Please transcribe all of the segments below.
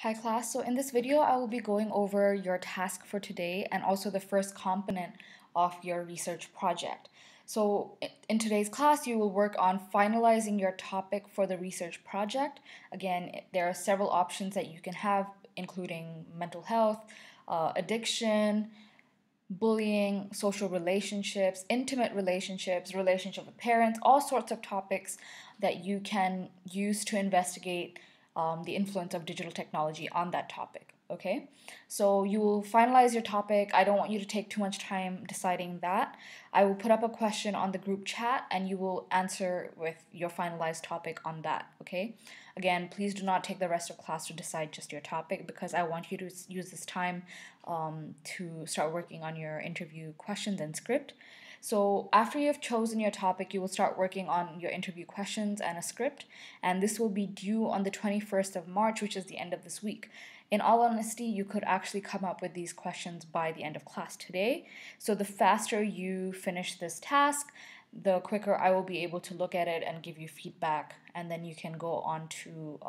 Hi class, so in this video I will be going over your task for today and also the first component of your research project. So in today's class you will work on finalizing your topic for the research project. Again, there are several options that you can have, including mental health, addiction, bullying, social relationships, intimate relationships, relationship with parents, all sorts of topics that you can use to investigate the influence of digital technology on that topic. Okay, so you will finalize your topic. I don't want you to take too much time deciding that. I will put up a question on the group chat and you will answer with your finalized topic on that. Okay, again, please do not take the rest of class to decide just your topic because I want you to use this time to start working on your interview questions and script. So after you have chosen your topic, you will start working on your interview questions and a script, and this will be due on the 21st of March, which is the end of this week. In all honesty, you could actually come up with these questions by the end of class today. So the faster you finish this task, the quicker I will be able to look at it and give you feedback, and then you can go on to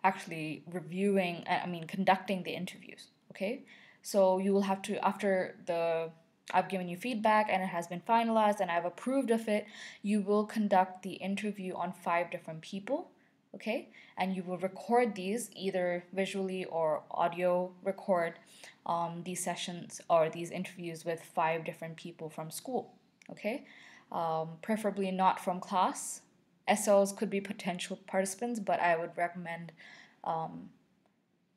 actually conducting the interviews. Okay, so you will have to, after I've given you feedback and it has been finalized and I've approved of it, you will conduct the interview on 5 different people. Okay, and you will record these, either visually or audio record these sessions or these interviews with 5 different people from school. Okay, preferably not from class. SLs could be potential participants, but I would recommend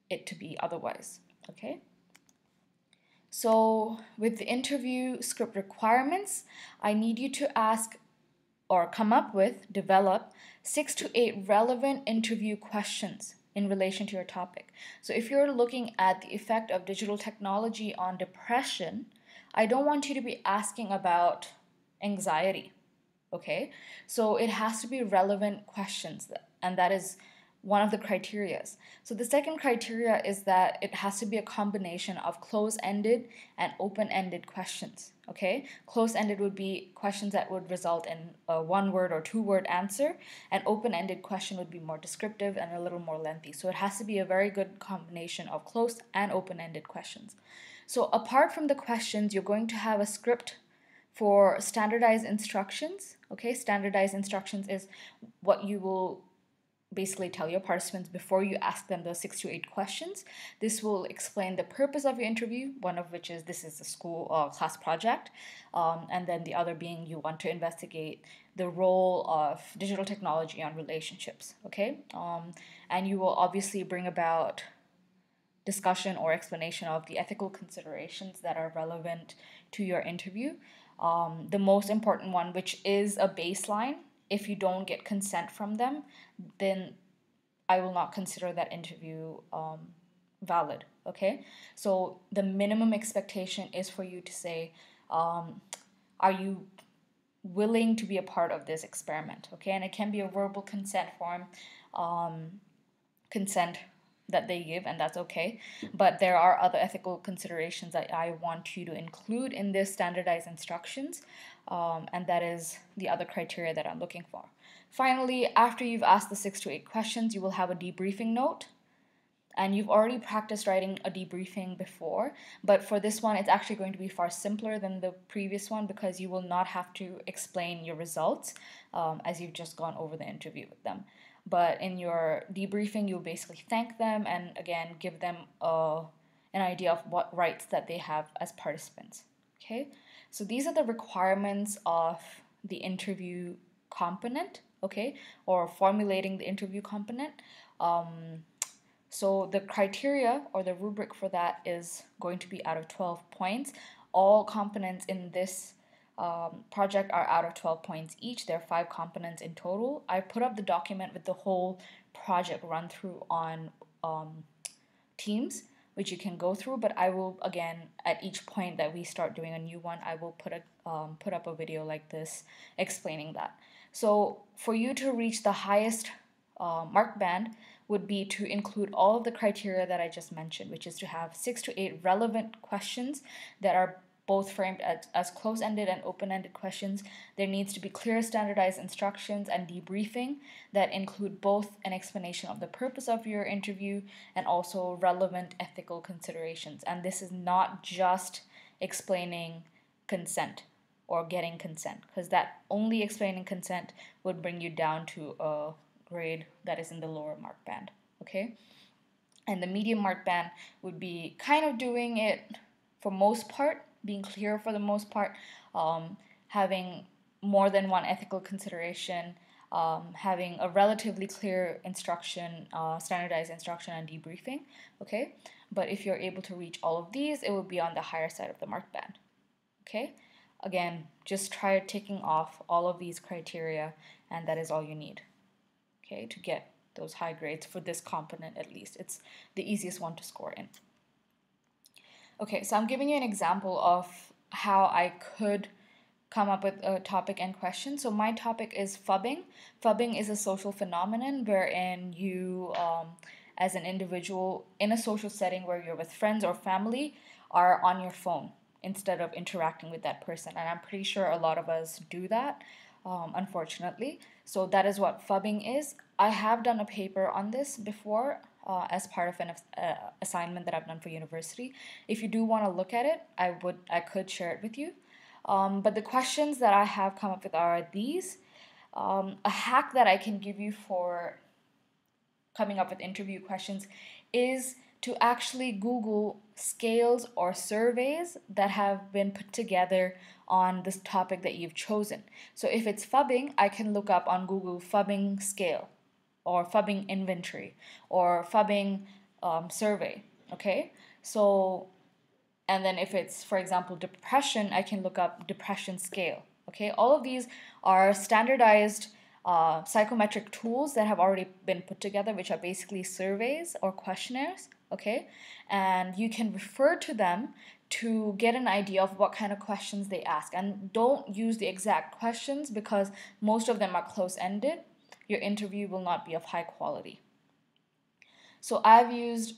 it to be otherwise. Okay. So with the interview script requirements, I need you to ask or come up with, develop 6 to 8 relevant interview questions in relation to your topic. So if you're looking at the effect of digital technology on depression, I don't want you to be asking about anxiety. Okay, so it has to be relevant questions, and that is one of the criterias. So the second criteria is that it has to be a combination of close-ended and open-ended questions. Okay, close-ended would be questions that would result in a one-word or two-word answer, and open-ended question would be more descriptive and a little more lengthy. So it has to be a very good combination of close and open-ended questions. So apart from the questions, you're going to have a script for standardized instructions. Okay, standardized instructions is what you will basically tell your participants before you ask them the 6 to 8 questions. This will explain the purpose of your interview, one of which is this is a school class project, and then the other being you want to investigate the role of digital technology on relationships. Okay, and you will obviously bring about discussion or explanation of the ethical considerations that are relevant to your interview. The most important one, which is a baseline, if you don't get consent from them, then I will not consider that interview valid. Okay, so the minimum expectation is for you to say, are you willing to be a part of this experiment? Okay, and it can be a verbal consent form, consent that they give, and that's okay. But there are other ethical considerations that I want you to include in this standardized instructions, and that is the other criteria that I'm looking for. Finally, after you've asked the 6 to 8 questions, you will have a debriefing note. And you've already practiced writing a debriefing before, but for this one, it's actually going to be far simpler than the previous one because you will not have to explain your results as you've just gone over the interview with them. But in your debriefing, you'll basically thank them and again give them an idea of what rights that they have as participants. Okay, so these are the requirements of the interview component, okay, or formulating the interview component. So the criteria or the rubric for that is going to be out of 12 points. All components in this project are out of 12 points each. There are 5 components in total. I put up the document with the whole project run through on Teams, which you can go through, but I will, again, at each point that we start doing a new one, I will put up a video like this explaining that. So for you to reach the highest mark band would be to include all of the criteria that I just mentioned, which is to have 6 to 8 relevant questions that are both framed as close-ended and open-ended questions. There needs to be clear standardized instructions and debriefing that include both an explanation of the purpose of your interview and also relevant ethical considerations. And this is not just explaining consent or getting consent, because that only explaining consent would bring you down to a grade that is in the lower mark band, okay? And the medium mark band would be kind of doing it for most part, being clear for the most part, having more than one ethical consideration, having a relatively clear instruction, standardized instruction and debriefing, okay? But if you're able to reach all of these, it would be on the higher side of the mark band, okay? Again, just try ticking off all of these criteria, and that is all you need, okay, to get those high grades for this component at least. It's the easiest one to score in. Okay, so I'm giving you an example of how I could come up with a topic and question. So my topic is phubbing. Phubbing is a social phenomenon wherein you, as an individual in a social setting where you're with friends or family, are on your phone instead of interacting with that person. And I'm pretty sure a lot of us do that, unfortunately. So that is what phubbing is. I have done a paper on this before as part of an assignment that I've done for university. If you do want to look at it, I could share it with you. But the questions that I have come up with are these. A hack that I can give you for coming up with interview questions is to actually Google scales or surveys that have been put together on this topic that you've chosen. So if it's phubbing, I can look up on Google phubbing scale or phubbing inventory or phubbing survey, okay? So, and then if it's, for example, depression, I can look up depression scale, okay? All of these are standardized psychometric tools that have already been put together, which are basically surveys or questionnaires, okay? And you can refer to them to get an idea of what kind of questions they ask. And don't use the exact questions because most of them are close-ended. Your interview will not be of high quality. So I've used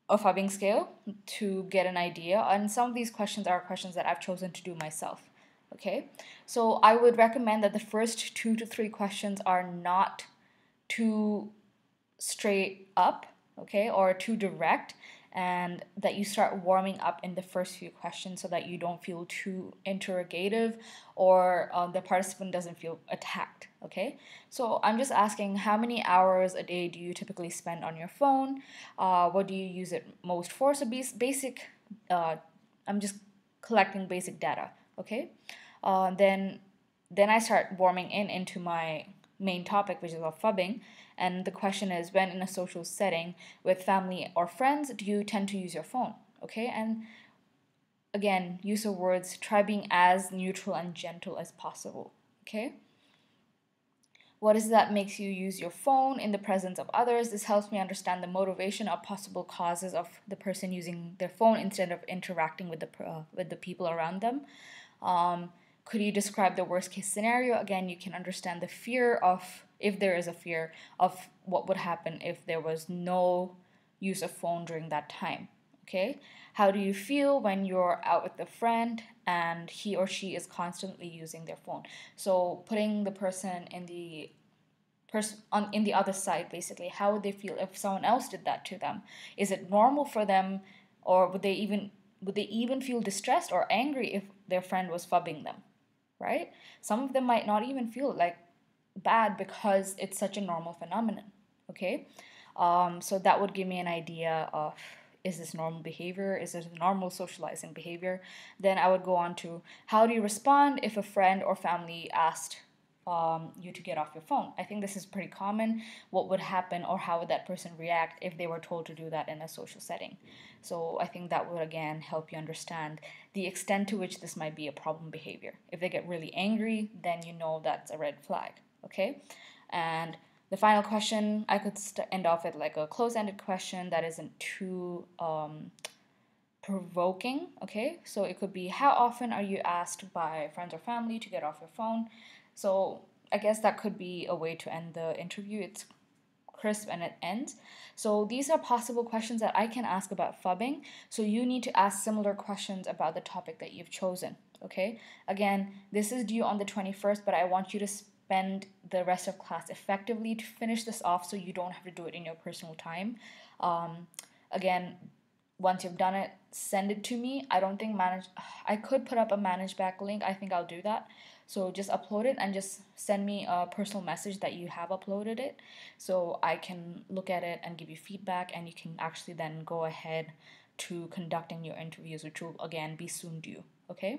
a phubbing scale to get an idea, and some of these questions are questions that I've chosen to do myself. Okay, so I would recommend that the first 2 to 3 questions are not too straight up, okay, or too direct, and that you start warming up in the first few questions so that you don't feel too interrogative or the participant doesn't feel attacked, okay? So I'm just asking, how many hours a day do you typically spend on your phone? What do you use it most for? So basic, I'm just collecting basic data, okay? Then I start warming into my main topic, which is of phubbing. And the question is, when in a social setting with family or friends, do you tend to use your phone? Okay, and again, use of words, try being as neutral and gentle as possible. Okay, what is that makes you use your phone in the presence of others? This helps me understand the motivation or possible causes of the person using their phone instead of interacting with the people around them. Could you describe the worst case scenario? Again, you can understand the fear of, if there is a fear of what would happen if there was no use of phone during that time, okay? How do you feel when you're out with a friend and he or she is constantly using their phone? So putting the person in the in the other side, basically, how would they feel if someone else did that to them? Is it normal for them, or would they even feel distressed or angry if their friend was phubbing them? Right? Some of them might not even feel like bad because it's such a normal phenomenon, okay? So that would give me an idea of, is this normal behavior? Is this normal socializing behavior? Then I would go on to, how do you respond if a friend or family asked you to get off your phone? I think this is pretty common. What would happen, or how would that person react if they were told to do that in a social setting? So I think that would again help you understand the extent to which this might be a problem behavior. If they get really angry, then you know that's a red flag, okay? And the final question, I could end off with like a close-ended question that isn't too provoking, okay? So it could be, how often are you asked by friends or family to get off your phone? So I guess that could be a way to end the interview. It's crisp and it ends. So these are possible questions that I can ask about phubbing. So you need to ask similar questions about the topic that you've chosen. Okay, again, this is due on the 21st, but I want you to spend the rest of class effectively to finish this off so you don't have to do it in your personal time. Again, once you've done it, send it to me. I don't think I could put up a manage back link. I think I'll do that. So just upload it and just send me a personal message that you have uploaded it so I can look at it and give you feedback, and you can actually then go ahead to conducting your interviews, which will again be soon due. Okay?